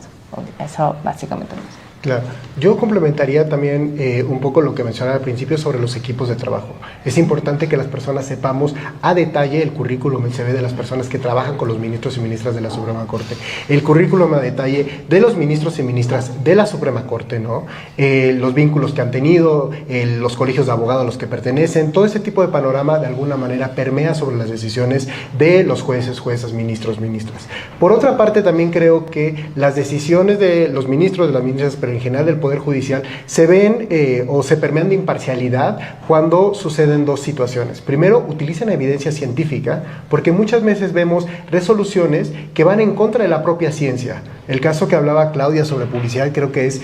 Eso básicamente. Claro, yo complementaría también un poco lo que mencionaba al principio sobre los equipos de trabajo. Es importante que las personas sepamos a detalle el currículum en CV de las personas que trabajan con los ministros y ministras de la Suprema Corte, el currículum a detalle de los ministros y ministras de la Suprema Corte, ¿no? Los vínculos que han tenido, los colegios de abogados a los que pertenecen, todo ese tipo de panorama de alguna manera permea sobre las decisiones de los jueces, juezas, ministros, ministras. Por otra parte, también creo que las decisiones de los ministros, de las ministras, pero en general del Poder Judicial, se ven o se permean de imparcialidad cuando suceden dos situaciones. Primero, utilizan evidencia científica, porque muchas veces vemos resoluciones que van en contra de la propia ciencia. El caso que hablaba Claudia sobre publicidad creo que es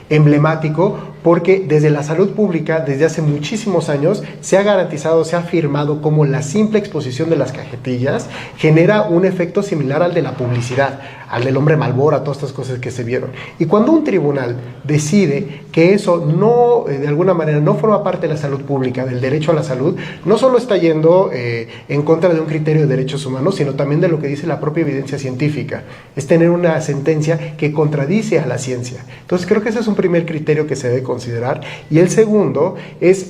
emblemático, porque desde la salud pública, desde hace muchísimos años, se ha garantizado, se ha afirmado como la simple exposición de las cajetillas genera un efecto similar al de la publicidad, al del hombre Malboro, a todas estas cosas que se vieron. Y cuando un tribunal decide que eso no, de alguna manera, no forma parte de la salud pública, del derecho a la salud, no solo está yendo en contra de un criterio de derechos humanos, sino también de lo que dice la propia evidencia científica. Es tener una sentencia que contradice a la ciencia. Entonces creo que ese es un primer criterio que se debe considerar. Y el segundo es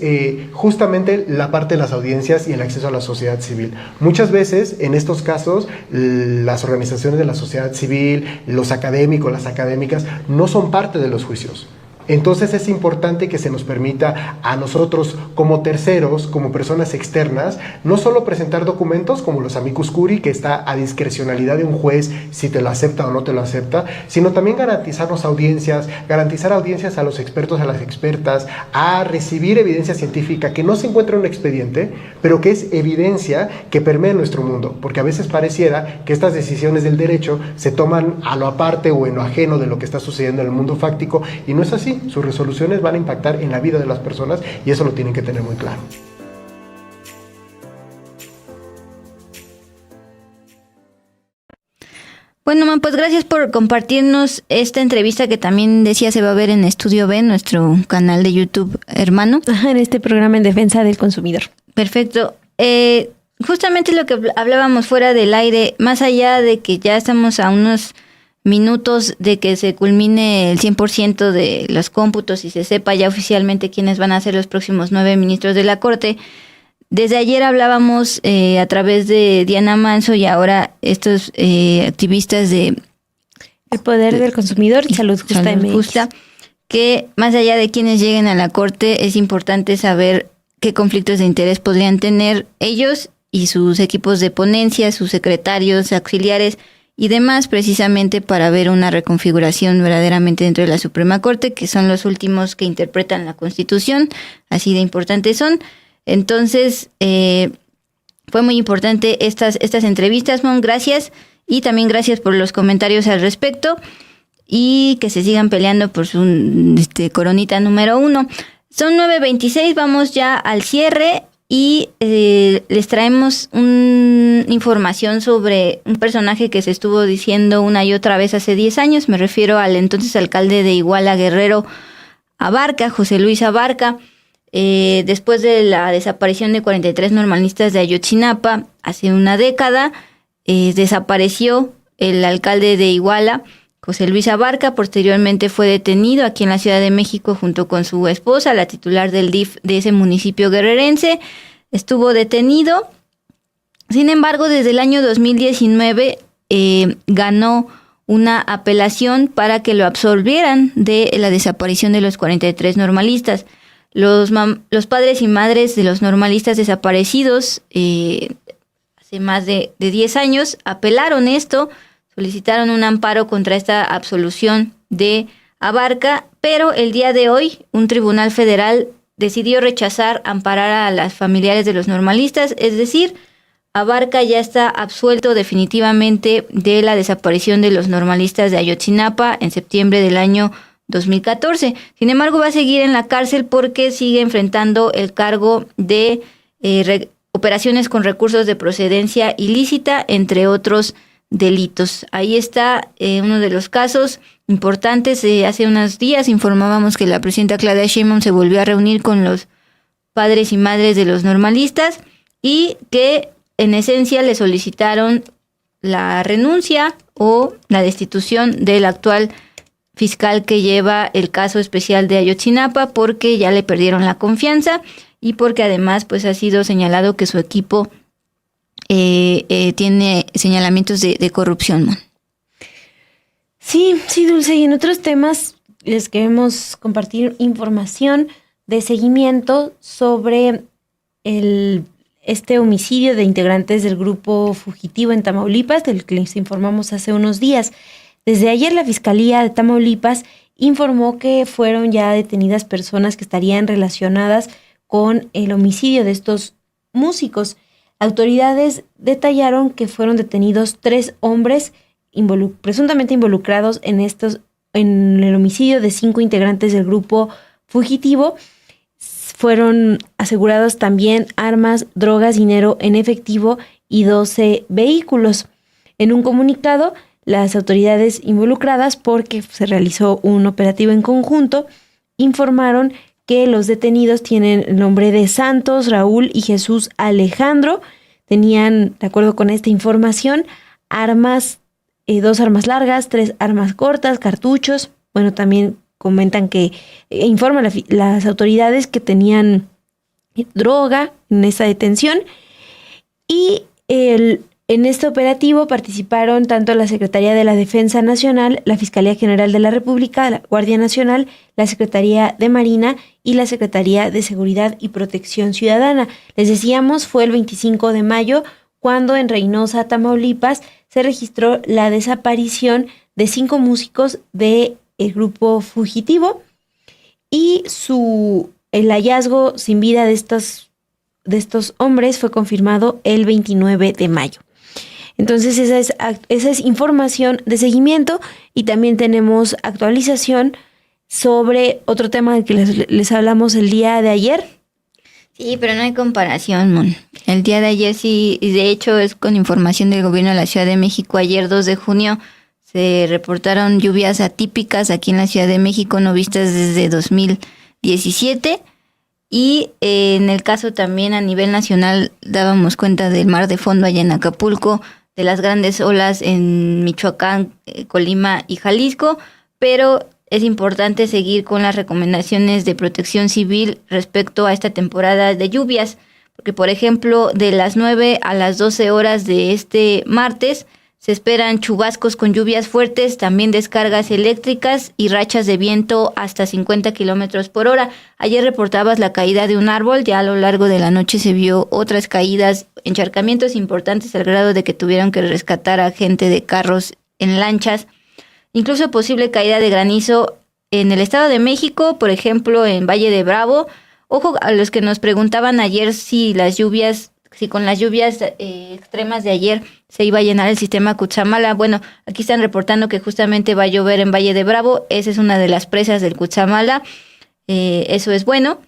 justamente la parte de las audiencias y el acceso a la sociedad civil. Muchas veces en estos casos las organizaciones de la sociedad civil, los académicos, las académicas no son parte de los juicios. Entonces es importante que se nos permita a nosotros como terceros, como personas externas, no solo presentar documentos como los amicus curiae, que está a discrecionalidad de un juez si te lo acepta o no te lo acepta, sino también garantizarnos audiencias, garantizar audiencias a los expertos, a las expertas, a recibir evidencia científica que no se encuentra en un expediente, pero que es evidencia que permea nuestro mundo, porque a veces pareciera que estas decisiones del derecho se toman a lo aparte o en lo ajeno de lo que está sucediendo en el mundo fáctico, y no es así. Sus resoluciones van a impactar en la vida de las personas y eso lo tienen que tener muy claro. Bueno, Man, pues gracias por compartirnos esta entrevista que también decía se va a ver en Estudio B, nuestro canal de YouTube hermano. En este programa en defensa del consumidor. Perfecto. Justamente lo que hablábamos fuera del aire, más allá de que ya estamos a unos minutos de que se culmine el 100% de los cómputos y se sepa ya oficialmente quiénes van a ser los próximos 9 ministros de la Corte. Desde ayer hablábamos a través de Diana Manso y ahora estos activistas de El Poder del Consumidor y Salud Justa MX, que más allá de quienes lleguen a la Corte es importante saber qué conflictos de interés podrían tener ellos y sus equipos de ponencia, sus secretarios, auxiliares y demás, precisamente para ver una reconfiguración verdaderamente dentro de la Suprema Corte, que son los últimos que interpretan la Constitución, así de importantes son. Entonces, fue muy importante estas entrevistas, Mon, gracias, y también gracias por los comentarios al respecto, y que se sigan peleando por su coronita número 1. Son 9:26, vamos ya al cierre. Y les traemos información sobre un personaje que se estuvo diciendo una y otra vez hace 10 años. Me refiero al entonces alcalde de Iguala, Guerrero, Abarca, José Luis Abarca. Después de la desaparición de 43 normalistas de Ayotzinapa, hace una década, desapareció el alcalde de Iguala, José Luis Abarca. Posteriormente fue detenido aquí en la Ciudad de México junto con su esposa, la titular del DIF de ese municipio guerrerense. Estuvo detenido. Sin embargo, desde el año 2019 ganó una apelación para que lo absolvieran de la desaparición de los 43 normalistas. Los padres y madres de los normalistas desaparecidos hace más de 10 años apelaron esto, solicitaron un amparo contra esta absolución de Abarca, pero el día de hoy un tribunal federal decidió rechazar amparar a las familiares de los normalistas, es decir, Abarca ya está absuelto definitivamente de la desaparición de los normalistas de Ayotzinapa en septiembre del año 2014. Sin embargo, va a seguir en la cárcel porque sigue enfrentando el cargo de operaciones con recursos de procedencia ilícita, entre otros delitos. Ahí está uno de los casos importantes. Hace unos días informábamos que la presidenta Claudia Sheinbaum se volvió a reunir con los padres y madres de los normalistas y que en esencia le solicitaron la renuncia o la destitución del actual fiscal que lleva el caso especial de Ayotzinapa, porque ya le perdieron la confianza y porque además pues ha sido señalado que su equipo tiene señalamientos de corrupción, ¿no? Sí, Dulce, y en otros temas les queremos compartir información de seguimiento sobre este homicidio de integrantes del grupo fugitivo en Tamaulipas, del que les informamos hace unos días. Desde ayer la Fiscalía de Tamaulipas informó que fueron ya detenidas personas que estarían relacionadas con el homicidio de estos músicos. Autoridades detallaron que fueron detenidos 3 hombres presuntamente involucrados en el homicidio de 5 integrantes del grupo fugitivo. Fueron asegurados también armas, drogas, dinero en efectivo y 12 vehículos. En un comunicado, las autoridades involucradas, porque se realizó un operativo en conjunto, informaron que los detenidos tienen el nombre de Santos, Raúl y Jesús Alejandro. Tenían, de acuerdo con esta información, armas, 2 armas largas, 3 armas cortas, cartuchos. Bueno, también comentan que informan las autoridades que tenían droga en esa detención. Y en este operativo participaron tanto la Secretaría de la Defensa Nacional, la Fiscalía General de la República, la Guardia Nacional, la Secretaría de Marina y la Secretaría de Seguridad y Protección Ciudadana. Les decíamos, fue el 25 de mayo cuando en Reynosa, Tamaulipas, se registró la desaparición de 5 músicos del grupo fugitivo y el hallazgo sin vida de estos hombres fue confirmado el 29 de mayo. Entonces esa es información de seguimiento, y también tenemos actualización sobre otro tema del que les hablamos el día de ayer. Sí, pero no hay comparación, Mon. El día de ayer sí, y de hecho es con información del gobierno de la Ciudad de México. Ayer 2 de junio se reportaron lluvias atípicas aquí en la Ciudad de México, no vistas desde 2017. Y en el caso también a nivel nacional dábamos cuenta del mar de fondo allá en Acapulco, de las grandes olas en Michoacán, Colima y Jalisco, pero es importante seguir con las recomendaciones de Protección Civil respecto a esta temporada de lluvias, porque por ejemplo de las 9 a las 12 horas de este martes se esperan chubascos con lluvias fuertes, también descargas eléctricas y rachas de viento hasta 50 kilómetros por hora. Ayer reportabas la caída de un árbol, ya a lo largo de la noche se vio otras caídas, encharcamientos importantes al grado de que tuvieron que rescatar a gente de carros en lanchas. Incluso posible caída de granizo en el Estado de México, por ejemplo en Valle de Bravo. Ojo a los que nos preguntaban ayer si con las lluvias extremas de ayer se iba a llenar el sistema Cutzamala. Bueno, aquí están reportando que justamente va a llover en Valle de Bravo. Esa es una de las presas del Cutzamala. Eso es bueno.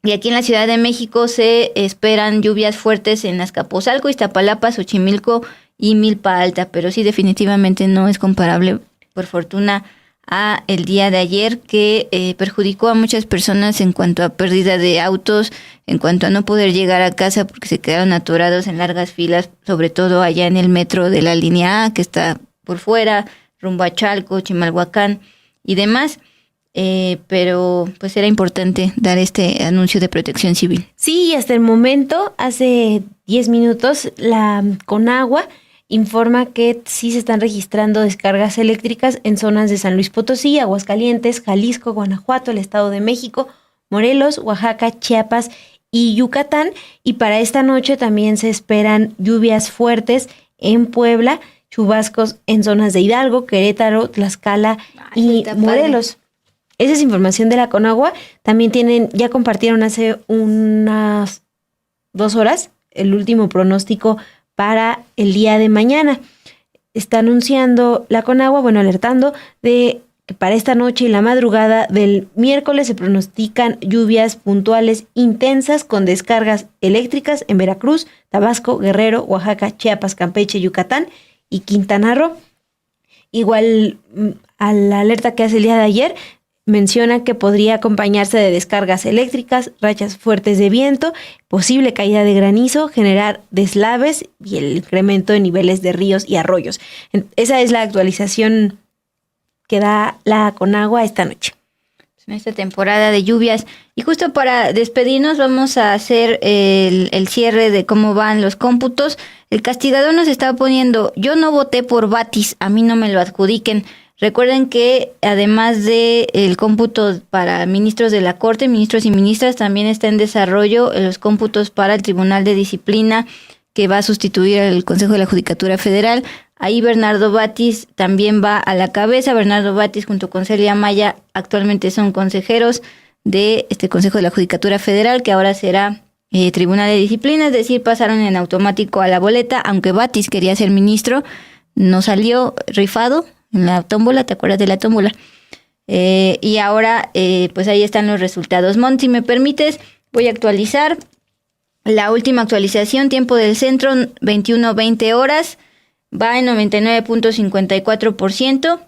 Y aquí en la Ciudad de México se esperan lluvias fuertes en Azcapotzalco, Iztapalapa, Xochimilco y Milpa Alta. Pero sí, definitivamente no es comparable, por fortuna, a el día de ayer, que perjudicó a muchas personas en cuanto a pérdida de autos, en cuanto a no poder llegar a casa porque se quedaron atorados en largas filas, sobre todo allá en el metro de la línea A, que está por fuera, rumbo a Chalco, Chimalhuacán y demás. Pero pues era importante dar este anuncio de Protección Civil. Sí, hasta el momento, hace 10 minutos, la Conagua informa que sí se están registrando descargas eléctricas en zonas de San Luis Potosí, Aguascalientes, Jalisco, Guanajuato, el Estado de México, Morelos, Oaxaca, Chiapas y Yucatán. Y para esta noche también se esperan lluvias fuertes en Puebla, chubascos en zonas de Hidalgo, Querétaro, Tlaxcala y Morelos. Esa es información de la Conagua. También ya compartieron hace unas 2 horas el último pronóstico para el día de mañana. Está anunciando la Conagua, alertando de que para esta noche y la madrugada del miércoles se pronostican lluvias puntuales intensas con descargas eléctricas en Veracruz, Tabasco, Guerrero, Oaxaca, Chiapas, Campeche, Yucatán y Quintana Roo. Igual a la alerta que hace el día de ayer, menciona que podría acompañarse de descargas eléctricas, rachas fuertes de viento, posible caída de granizo, generar deslaves y el incremento de niveles de ríos y arroyos. Esa es la actualización que da la Conagua esta noche. En esta temporada de lluvias. Y justo para despedirnos vamos a hacer el cierre de cómo van los cómputos. El castigador nos está poniendo, yo no voté por Batis, a mí no me lo adjudiquen. Recuerden que además de el cómputo para ministros de la Corte, ministros y ministras, también está en desarrollo los cómputos para el Tribunal de Disciplina que va a sustituir al Consejo de la Judicatura Federal. Ahí Bernardo Batis también va a la cabeza. Bernardo Batis junto con Celia Maya actualmente son consejeros de este Consejo de la Judicatura Federal, que ahora será Tribunal de Disciplina, es decir, pasaron en automático a la boleta, aunque Batis quería ser ministro, no salió rifado en la tómbola, ¿te acuerdas de la tómbola? Y ahora pues ahí están los resultados. Mon, si me permites, voy a actualizar la última actualización, tiempo del centro, 21:20 horas. Va en 99.54%.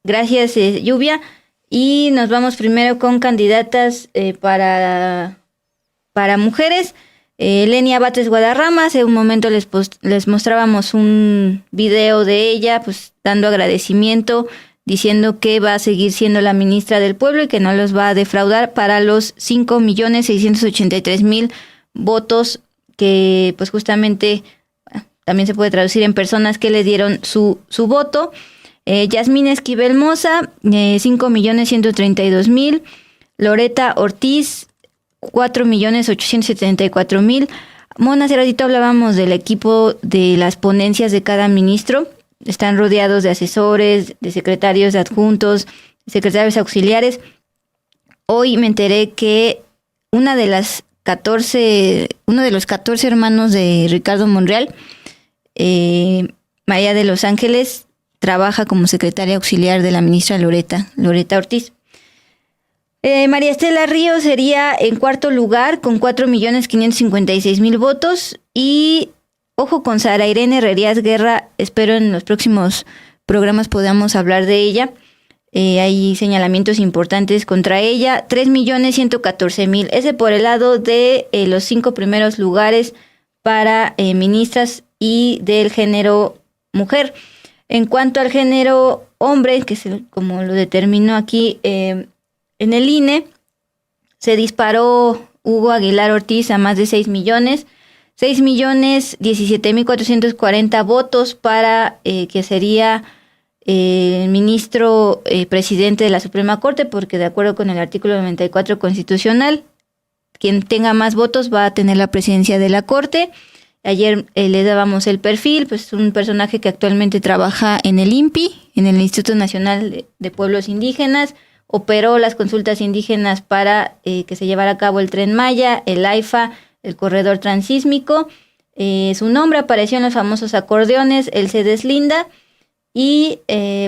Gracias, Lluvia. Y nos vamos primero con candidatas para mujeres. Lenia Batres Guadarrama, hace un momento les mostrábamos un video de ella, pues dando agradecimiento, diciendo que va a seguir siendo la ministra del pueblo y que no los va a defraudar para los 5.683.000 votos que pues justamente también se puede traducir en personas que le dieron su voto. Yasmín Esquivel Moza, 5.132.000. Loreta Ortiz, 4.874.000. Mona, hace ratito hablábamos del equipo de las ponencias de cada ministro. Están rodeados de asesores, de secretarios adjuntos, secretarios auxiliares. Hoy me enteré que uno de los 14 hermanos de Ricardo Monreal, María de los Ángeles, trabaja como secretaria auxiliar de la ministra Loreta Ortiz. María Estela Ríos sería en cuarto lugar con 4.556.000 votos. Y ojo con Sara Irene Herrerías Guerra, espero en los próximos programas podamos hablar de ella. Hay señalamientos importantes contra ella. 3.114.000. Ese por el lado de los 5 primeros lugares para ministras y del género mujer. En cuanto al género hombre, que es como lo determinó aquí en el INE, se disparó Hugo Aguilar Ortiz a más de 6 millones. 6.017.440 votos para que sería el ministro presidente de la Suprema Corte, porque de acuerdo con el artículo 94 constitucional, quien tenga más votos va a tener la presidencia de la Corte. Ayer le dábamos el perfil, pues un personaje que actualmente trabaja en el INPI, en el Instituto Nacional de Pueblos Indígenas, operó las consultas indígenas para que se llevara a cabo el Tren Maya, el AIFA, el corredor transísmico. Su nombre apareció en los famosos acordeones, él se deslinda y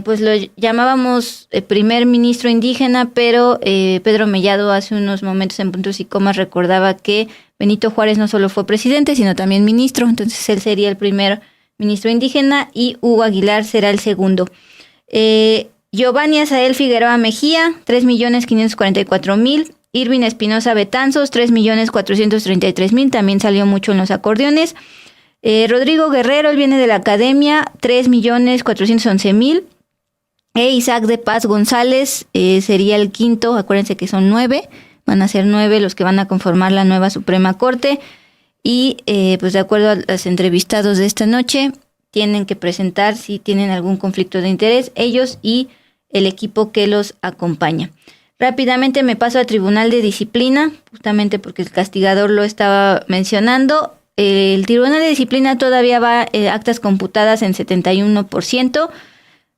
pues lo llamábamos primer ministro indígena, pero Pedro Mellado hace unos momentos en Puntos y Comas recordaba que Benito Juárez no solo fue presidente, sino también ministro, entonces él sería el primer ministro indígena y Hugo Aguilar será el segundo. Giovanni Azael Figueroa Mejía, 3.544.000. Irving Espinosa Betanzos, 3.433.000, también salió mucho en los acordeones. Rodrigo Guerrero, él viene de la academia, 3.411.000. Isaac de Paz González sería el quinto, acuérdense que son 9, van a ser 9 los que van a conformar la nueva Suprema Corte. Y pues de acuerdo a los entrevistados de esta noche, tienen que presentar si tienen algún conflicto de interés, ellos y el equipo que los acompaña. Rápidamente me paso al Tribunal de Disciplina, justamente porque el castigador lo estaba mencionando. El Tribunal de Disciplina todavía va actas computadas en 71%,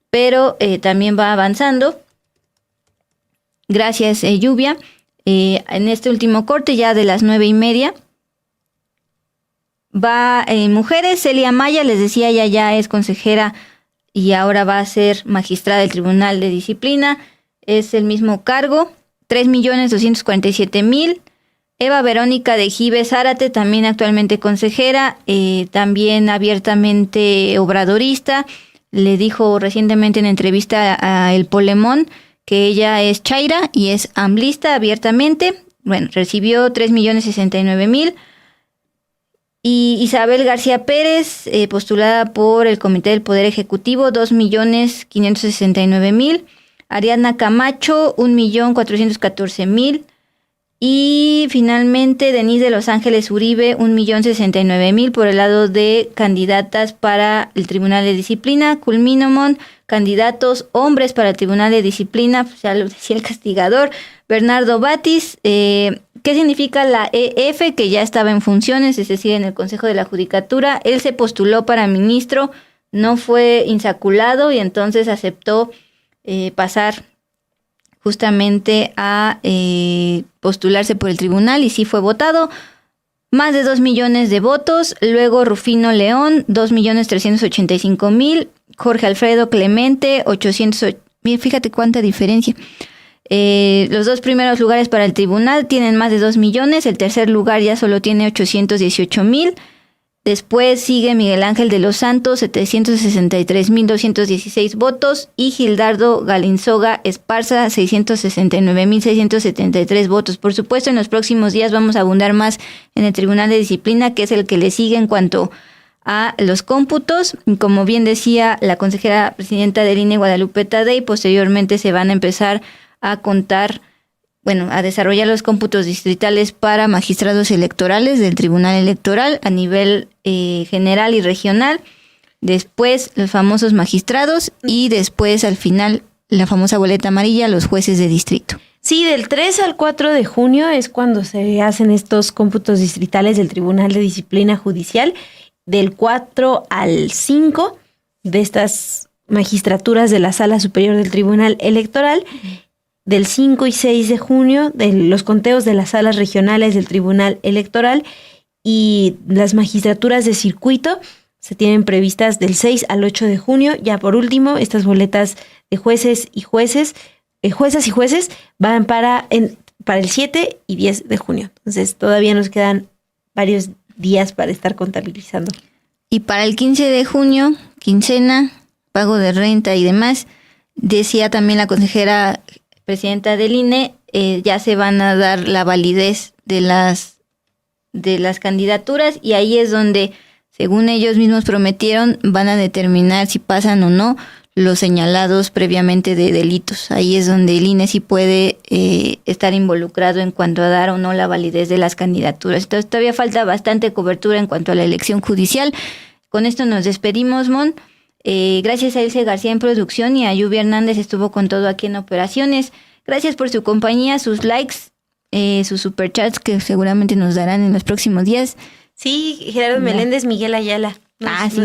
pero también va avanzando. Gracias, Lluvia. En este último corte, ya de las 9:30, va en mujeres. Celia Maya, les decía, ella ya es consejera y ahora va a ser magistrada del Tribunal de Disciplina. Es el mismo cargo, 3,247,000. Eva Verónica de Gibe Zárate, también actualmente consejera, también abiertamente obradorista. Le dijo recientemente en entrevista a El Polemón que ella es chaira y es amblista abiertamente. Bueno, recibió 3,069,000. Y Isabel García Pérez, postulada por el Comité del Poder Ejecutivo, 2,569,000. Ariadna Camacho, 1,414,000. Y finalmente Denise de Los Ángeles Uribe, 1,069,000 por el lado de candidatas para el Tribunal de Disciplina. Culminomon, candidatos hombres para el Tribunal de Disciplina, pues ya lo decía el castigador, Bernardo Batis. ¿Qué significa la EF? Que ya estaba en funciones, es decir, en el Consejo de la Judicatura. Él se postuló para ministro, no fue insaculado y entonces aceptó pasar justamente a postularse por el tribunal y sí fue votado. Más de 2 millones de votos. Luego Rufino León, 2,385,000. Jorge Alfredo Clemente, 800. Fíjate cuánta diferencia. Los dos primeros lugares para el tribunal tienen más de 2 millones. El tercer lugar ya solo tiene 818,000. Después sigue Miguel Ángel de los Santos, 763,216 votos, y Gildardo Galinzoga Esparza, 669,673 votos. Por supuesto, en los próximos días vamos a abundar más en el Tribunal de Disciplina, que es el que le sigue en cuanto a los cómputos. Como bien decía la consejera presidenta del INE, Guadalupe Tadei, posteriormente se van a empezar a contar, a desarrollar los cómputos distritales para magistrados electorales del Tribunal Electoral a nivel general y regional. Después los famosos magistrados y después al final la famosa boleta amarilla, los jueces de distrito. Sí, del 3 al 4 de junio es cuando se hacen estos cómputos distritales del Tribunal de Disciplina Judicial. Del 4 al 5 de estas magistraturas de la Sala Superior del Tribunal Electoral. Del 5 y 6 de junio, de los conteos de las salas regionales del Tribunal Electoral, y las magistraturas de circuito se tienen previstas del 6 al 8 de junio. Ya por último, estas boletas de jueces y jueces van para el 7 y 10 de junio. Entonces todavía nos quedan varios días para estar contabilizando. Y para el 15 de junio, quincena, pago de renta y demás, decía también la consejera presidenta del INE, ya se van a dar la validez de las candidaturas, y ahí es donde, según ellos mismos prometieron, van a determinar si pasan o no los señalados previamente de delitos. Ahí es donde el INE sí puede estar involucrado en cuanto a dar o no la validez de las candidaturas. Entonces todavía falta bastante cobertura en cuanto a la elección judicial. Con esto nos despedimos, Mon. Gracias a Ilse García en producción y a Lluvia Hernández estuvo con todo aquí en operaciones. Gracias por su compañía, sus likes, sus superchats que seguramente nos darán en los próximos días. Sí, Gerardo Meléndez, Miguel Ayala.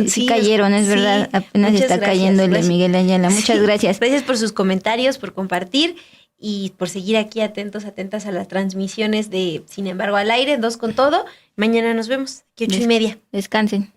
Sí cayeron, es verdad. Apenas está cayendo el de Miguel Ayala. Muchas gracias. Gracias por sus comentarios, por compartir y por seguir aquí atentas a las transmisiones de Sin embargo al aire, 2 con todo. Mañana nos vemos, aquí 8:30. Descansen.